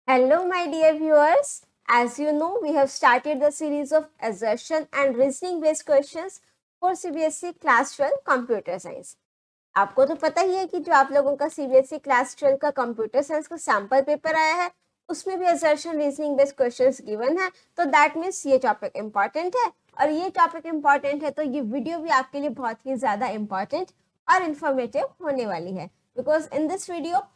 Hello, my dear viewers. As you know, we have started the series of assertion and reasoning based questions for CBSE Class 12 Computer Science. आपको तो पता ही है कि जो आप लोगों का CBSE Class 12 का कंप्यूटर साइंस का सैम्पल पेपर आया है उसमें भी assertion reasoning based questions given है, तो दैट मीन्स ये टॉपिक इम्पॉर्टेंट है और ये टॉपिक इम्पॉर्टेंट है तो ये वीडियो भी आपके लिए बहुत ही ज्यादा इम्पॉर्टेंट और इन्फॉर्मेटिव होने वाली है, बिकॉज इन दिस वीडियो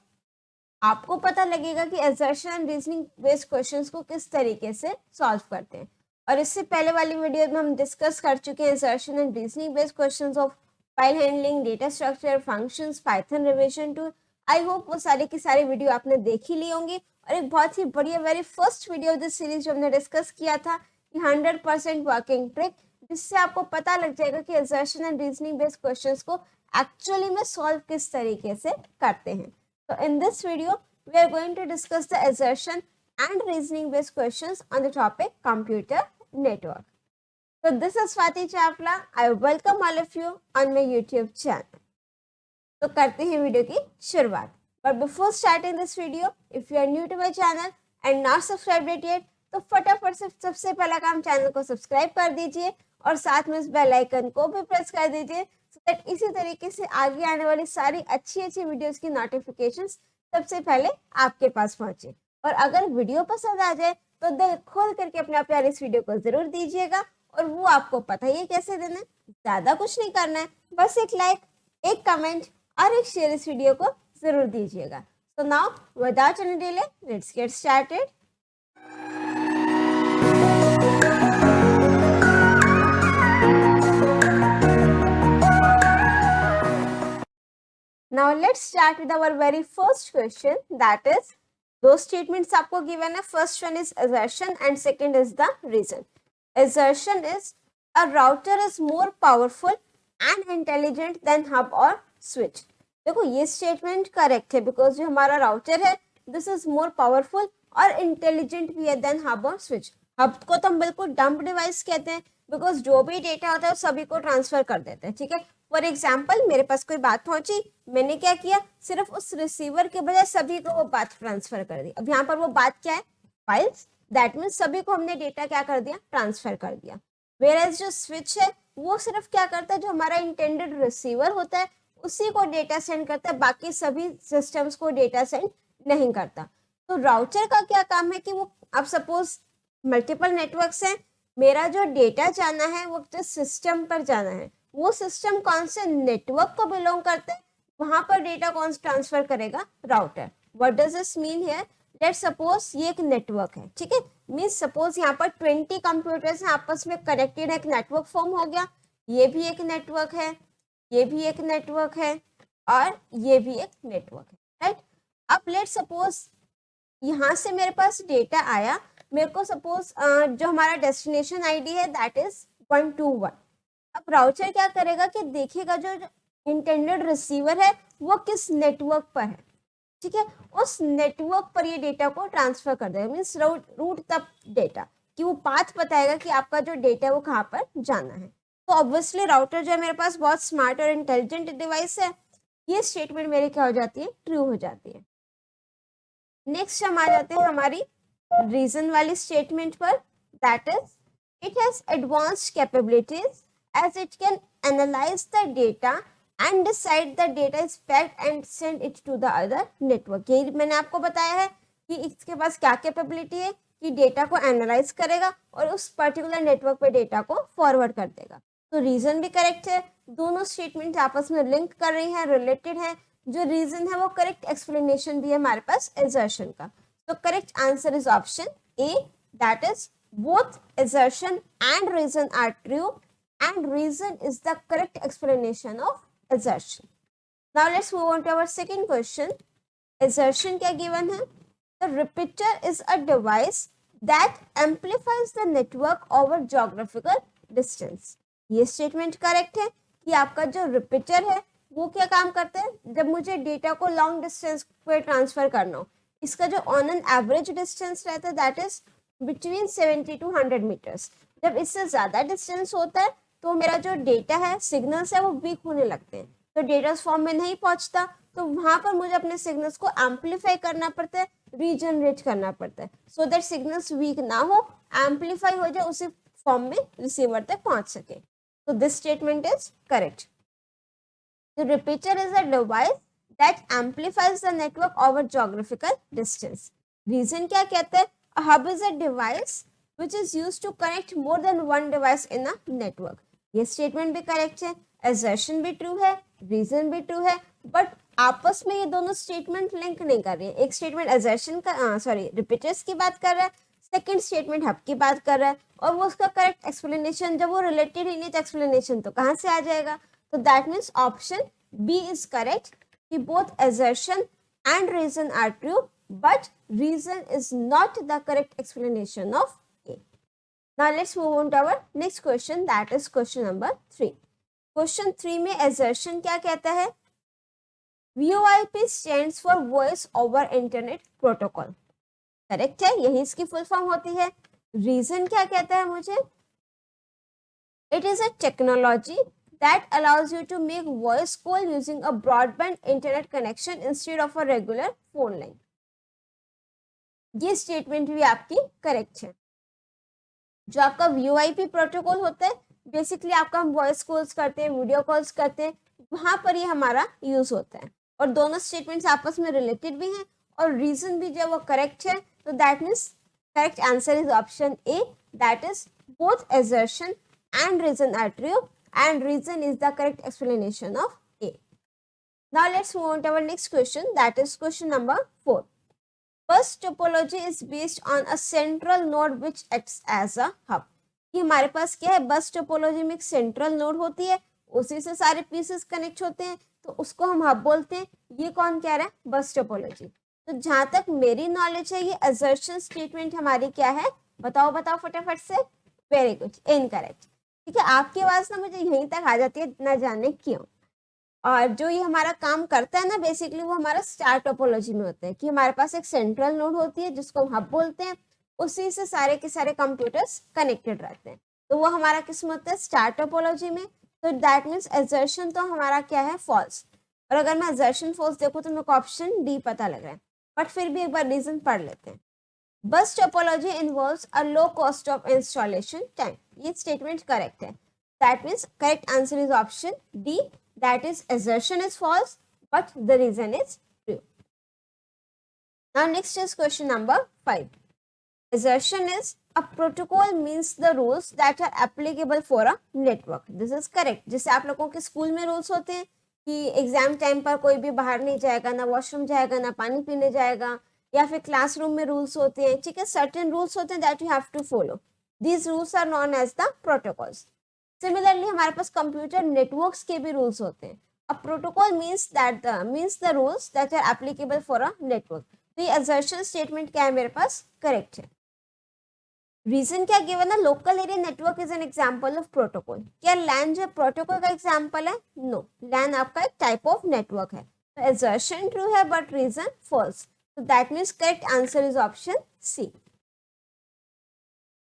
आपको पता लगेगा कि assertion and reasoning based questions को किस तरीके से सॉल्व करते हैं। और इससे पहले वाली वीडियो में हम डिस्कस कर चुके हैं assertion and reasoning based questions of file handling, data structure, functions, Python revision tool. I hope वो सारी की सारी वीडियो आपने देखी ली होंगी। और एक बहुत ही बढ़िया very first video this series जो हमने डिस्कस किया था कि 100% वर्किंग ट्रिक, जिससे आपको पता लग जाएगा कि assertion and reasoning based questions को एक्चुअली में सॉल्व किस तरीके से करते हैं। So in this video, we are going to discuss the assertion and reasoning based questions on the topic computer network. So this is Swati Chawla. I welcome all of you on my YouTube channel. तो करते हैं video की शुरुआत। But before starting this video, if you are new to my channel and not subscribed it yet, तो फटाफट से सबसे पहला काम चैनल को सब्सक्राइब कर दीजिए और साथ में उस बेल आइकन को भी प्रेस कर दीजिए so that इसी तरीके से आगे आने वाली सारी अच्छी अच्छी वीडियोस की नोटिफिकेशंस सबसे पहले आपके पास पहुंचे। और अगर वीडियो पसंद आ जाए तो दिल खोल करके अपने प्यारे इस वीडियो को जरूर दीजिएगा। और वो आपको पता ही है कैसे देना है, ज्यादा कुछ नहीं करना है, बस एक लाइक, एक कमेंट और एक शेयर इस वीडियो को जरूर दीजिएगा। So now without any delay let's get started. Now let's start with our very first question, that is दो statements आपको given है. First one is assertion and second is the reason. Assertion is a router is more powerful and intelligent than hub or switch. देखो ये statement correct है because जो हमारा router है this is more powerful और intelligent भी है than hub or switch. hub को तो हम बिल्कुल dumb device कहते हैं बिकॉज जो भी डेटा होता है सभी को ट्रांसफर कर देते हैं। ठीक है, फॉर एग्जाम्पल मेरे पास कोई बात पहुंची, मैंने क्या किया, सिर्फ उस रिसीवर के बजाय सभी को वो बात ट्रांसफर कर दी। अब यहाँ पर वो बात क्या है, फाइल्स, दैट मीन्स सभी को हमने डेटा क्या कर दिया, ट्रांसफर कर दिया। वेयरएज जो स्विच है वो सिर्फ क्या करता है, जो हमारा इंटेंडेड रिसीवर होता है उसी को डेटा सेंड करता है, बाकी सभी सिस्टम्स को डेटा सेंड नहीं करता। तो राउटर का क्या काम है कि वो, आप सपोज मल्टीपल नेटवर्क्स हैं, मेरा जो डेटा जाना है वो जिस सिस्टम पर जाना है वो सिस्टम कौन से नेटवर्क को बिलोंग करता है, वहां पर डेटा कौन ट्रांसफर करेगा, router. What does this mean here, let's suppose ये एक नेटवर्क है। ठीक है, मीन्स सपोज यहाँ पर 20 कंप्यूटर्स हैं आपस में कनेक्टेड, एक नेटवर्क फॉर्म हो गया। ये भी एक नेटवर्क है, ये भी एक नेटवर्क है और ये भी एक नेटवर्क है, राइट। अब लेट्स सपोज यहाँ से मेरे पास डेटा आया, मेरे को सपोज जो हमारा डेस्टिनेशन आईडी है दैट इज 121। अब राउटर क्या करेगा कि देखेगा जो इंटेंडेड रिसीवर है वो किस नेटवर्क पर है। ठीक है, उस नेटवर्क पर ये डेटा को ट्रांसफर कर देगा, मीन्स रूट तक डेटा कि वो पाथ बताएगा कि आपका जो डेटा है वो कहाँ पर जाना है। तो ऑब्वियसली राउटर जो है मेरे पास बहुत स्मार्ट और इंटेलिजेंट डिवाइस है, ये स्टेटमेंट मेरी क्या हो जाती है, ट्रू हो जाती है। नेक्स्ट हम आ जाते हैं हमारी रीजन वाली स्टेटमेंट पर, that is it has advanced capabilities as it can analyse the data and decide the data is fact and send it to the other network. यही मैंने आपको बताया है कि इसके पास क्या कैपेबिलिटी है कि डेटा को एनालाइज करेगा और उस पर्टिकुलर नेटवर्क पे डेटा को फॉरवर्ड कर देगा। तो रीजन भी करेक्ट है, दोनों स्टेटमेंट आपस में लिंक कर रही हैं, रिलेटेड है। जो रीजन है वो करेक्ट एक्सप्लेनेशन भी है हमारे पास assertion का। तो correct answer is option A, that is both assertion and reason are true and reason is the correct explanation of assertion. Now let's move on to our second question. Assertion क्या given है, the repeater is a device that amplifies the network over geographical distance. ये statement correct है कि आपका जो repeater है वो क्या काम करता है, जब मुझे डेटा को लॉन्ग डिस्टेंस पे ट्रांसफर करना हो, इसका जो ऑन एन एवरेज डिस्टेंस रहता है that is between 70 to 100 metres. जब इससे ज्यादा डिस्टेंस होता है तो मेरा जो डेटा है, सिग्नल्स है, वो वीक होने लगते हैं, तो डेटा फॉर्म में नहीं पहुंचता। तो वहां पर मुझे अपने सिग्नल्स को एम्पलीफाई करना पड़ता है, रीजनरेट करना पड़ता है, सो दैट सिग्नल्स वीक ना हो, एम्पलीफाई हो जाए, उसी फॉर्म में रिसीवर तक पहुंच सके. So this statement is correct. The repeater is a device that amplifies the network over geographical distance. Reason क्या कहते हैं? A hub is a device which is used to connect more than one device in a network. ये statement भी correct है, assertion भी true है, reason भी true है, but आपस में ये दोनों statement link नहीं कर रही है. एक statement assertion का repeaters की बात कर रहा है, सेकेंड स्टेटमेंट हब की बात कर रहा है, और वो उसका करेक्ट एक्सप्लेनेशन, जब वो रिलेटेड ही नहीं तो एक्सप्लेनेशन तो कहाँ से आ जाएगा. तो that means option B is correct कि both assertion and reason are true, but reason is not the correct explanation of A. Now let's move on to our next question, that is question number 3. Question 3 में assertion क्या कहता है? VoIP stands for Voice over Internet Protocol. Correct है, यही इसकी full form होती है. Reason क्या कहता है मुझे? It is a technology that allows you to make voice call using a broadband internet connection instead of a regular phone line. ये स्टेटमेंट भी आपकी करेक्ट है. जो आपका VoIP प्रोटोकॉल होता है, बेसिकली आपका हम वॉइस कॉल्स करते हैं, वीडियो कॉल्स करते हैं, वहां पर ये हमारा यूज होता है. और दोनों स्टेटमेंट्स आपस में रिलेटेड भी हैं, और रीजन भी जो वो करेक्ट है. So that means correct answer is option A, that is both assertion and reason are true, and reason is the correct explanation of A. Now let's move on to our next question, that is question number 4. Bus topology is based on a central node which acts as a hub. कि हमारे पास क्या है, बस topology में एक central node होती है, उसी से सारे पीसेस कनेक्ट होते हैं, तो उसको हम हब बोलते हैं. ये कौन कह रहा है? बस टोपोलॉजी. तो जहां तक मेरी नॉलेज है, ये assertion स्टेटमेंट हमारी क्या है? बताओ बताओ फटाफट से. Very good, incorrect. ठीक है, आपकी आवाज ना मुझे यहीं तक आ जाती है, ना जाने क्यों. और जो ये हमारा काम करता है ना, बेसिकली वो हमारा स्टार टोपोलॉजी में होता है कि हमारे पास एक सेंट्रल नोड होती है जिसको हम हब बोलते हैं, उसी से सारे के सारे कंप्यूटर्स कनेक्टेड रहते हैं. तो वो हमारा किस में होता है? स्टार टोपोलॉजी में. तो दैट मीन्स assertion तो हमारा क्या है? फॉल्स. और अगर मैं assertion फॉल्स देखूँ तो मेरे को ऑप्शन डी पता लग रहा है, बट फिर भी एक बार रीजन पढ़ लेते हैं. बस topology involves a low cost of installation time. ये स्टेटमेंट करेक्ट है. That means correct answer is option D, that is assertion is false but the reason is true. Now next is question number 5. Assertion is a protocol means the rules that are applicable for a network. This is correct. जैसे आप लोगों के school में rules होते हैं कि exam time पर कोई भी बाहर नहीं जाएगा, ना वॉशरूम जाएगा, ना पानी पीने जाएगा, या फिर क्लासरूम में रूल्स होते हैं. ठीक है, सर्टेन रूल्स होते हैं that you have to follow. These rules are known as the protocols. Similarly हमारे पास कंप्यूटर नेटवर्क्स के भी रूल्स होते हैं. A protocol means the rules that are applicable for a network. तो ये assertion स्टेटमेंट क्या है मेरे पास? करेक्ट है. रीजन क्या गिवन है? Local area network is an example of protocol. क्या लैन जो प्रोटोकॉल का एग्जांपल है? नो, लैन आपका एक टाइप ऑफ नेटवर्क है. तो assertion ट्रू है बट रीजन फॉल्स. तो that means correct answer is option C.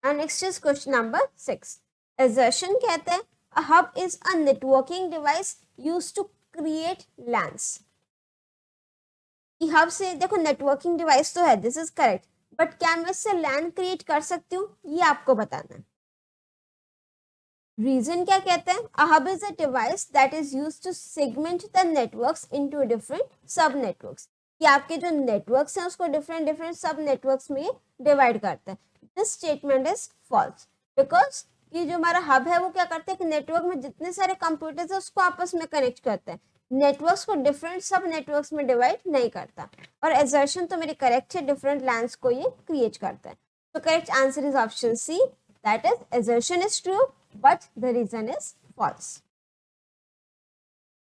And next is question number 6. assertion कहते हैं a hub is a networking device used to create LANs. Hub से देखो networking device तो है, this is correct, but क्या मैं इससे लैन क्रिएट कर सकती हूँ? ये आपको बताना है. रीजन क्या कहते हैं? A hub is a device that is used to segment the networks into different sub networks. कि आपके जो नेटवर्क्स हैं उसको डिफरेंट डिफरेंट सब नेटवर्क्स में डिवाइड करता है. This statement is false, because ये जो हमारा हब है वो क्या करता है कि नेटवर्क में जितने सारे कंप्यूटर्स है उसको आपस में कनेक्ट करता है, नेटवर्क्स को डिफरेंट सब नेटवर्क्स में डिवाइड नहीं करता. और assertion तो मेरी करेक्ट है, डिफरेंट लैंस को ये क्रिएट करता है. तो correct answer is option C, that is assertion is true but the reason is false.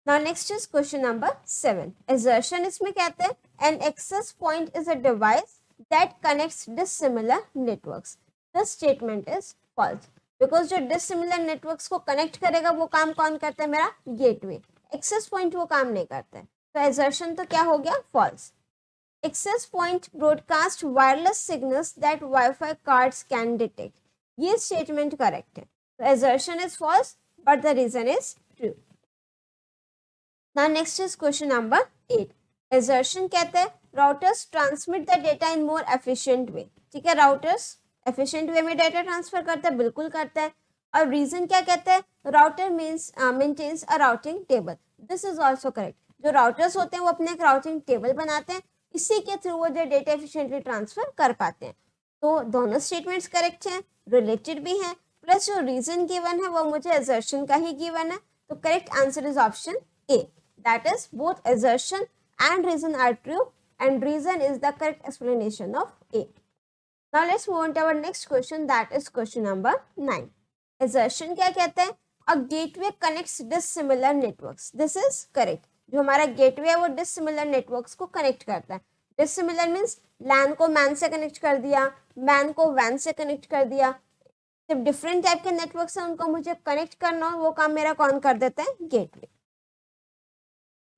Now next is question number 7. assertion इसमें कहते हैं an access point is a device that connects dissimilar networks. The statement is false because जो dissimilar networks को connect करेगा वो काम कौन करता है? मेरा गेटवे. एक्सेस पॉइंट वो काम नहीं करता है. तो assertion तो क्या हो गया? False. Access point broadcast wireless signals that wifi cards can detect. ये स्टेटमेंट करेक्ट है. तो assertion is false but the reason is true. Now next is question number 8. Assertion कहते हैं routers transmit the data in more efficient way. ठीक है, routers efficient way में data transfer करते हैं, बिल्कुल करता है. और reason क्या कहते हैं, router maintains a routing table. This is also correct. जो routers होते हैं वो अपने एक routing table बनाते हैं, इसी के थ्रू वो जो डेटा efficiently ट्रांसफर कर पाते हैं. तो दोनों स्टेटमेंट्स करेक्ट हैं, रिलेटेड भी हैं, प्लस जो रीजन गिवन है वो मुझे assertion का ही गिवन है. तो correct answer is option A, that is both assertion and reason are true and reason is the correct explanation of A. Now let's move on to our next question, that is question number 9. Assertion क्या कहते हैं, a gateway connects dissimilar networks. This is correct. जो हमारा gateway है वो dissimilar networks को connect करता है. Dissimilar means LAN को MAN से कनेक्ट कर दिया, MAN को WAN से कनेक्ट कर दिया. जब डिफरेंट टाइप के नेटवर्क्स हैं उनको मुझे कनेक्ट करना हो, वो काम मेरा कौन कर देता है, गेटवे.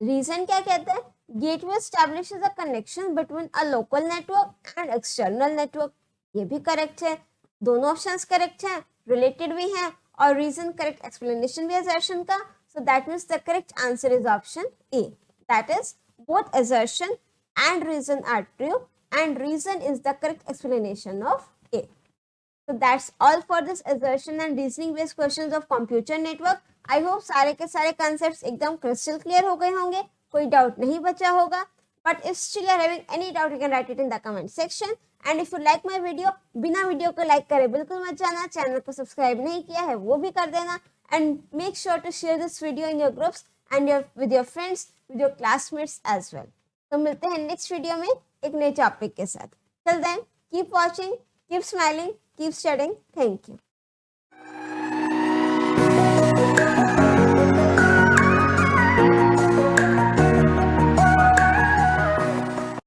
रीजन क्या कहता है, gateway establishes a connection between a local network and external network. ये भी करेक्ट है, दोनों ऑप्शंस करेक्ट हैं, रिलेटेड भी हैं, और रीजन करेक्ट एक्सप्लेनेशन भी assertion का. So that means the correct answer is option A, that is both assertion and reason are true and reason is the correct explanation of A. So that's all for this assertion and reasoning based questions of computer network. I hope सारे के सारे concepts एकदम crystal clear हो गए होंगे, कोई doubt नहीं बचा होगा. But if still you are having any doubt, you can write it in the comment section. And if you like my video, बिना वीडियो को लाइक करे बिल्कुल मत जाना, चैनल को सब्सक्राइब नहीं किया है वो भी कर देना. And make sure to share this video in your groups and with your friends, with your classmates as well. तो मिलते हैं नेक्स्ट वीडियो में एक नए टॉपिक के साथ. Till then, keep watching, keep smiling, keep studying. Thank you.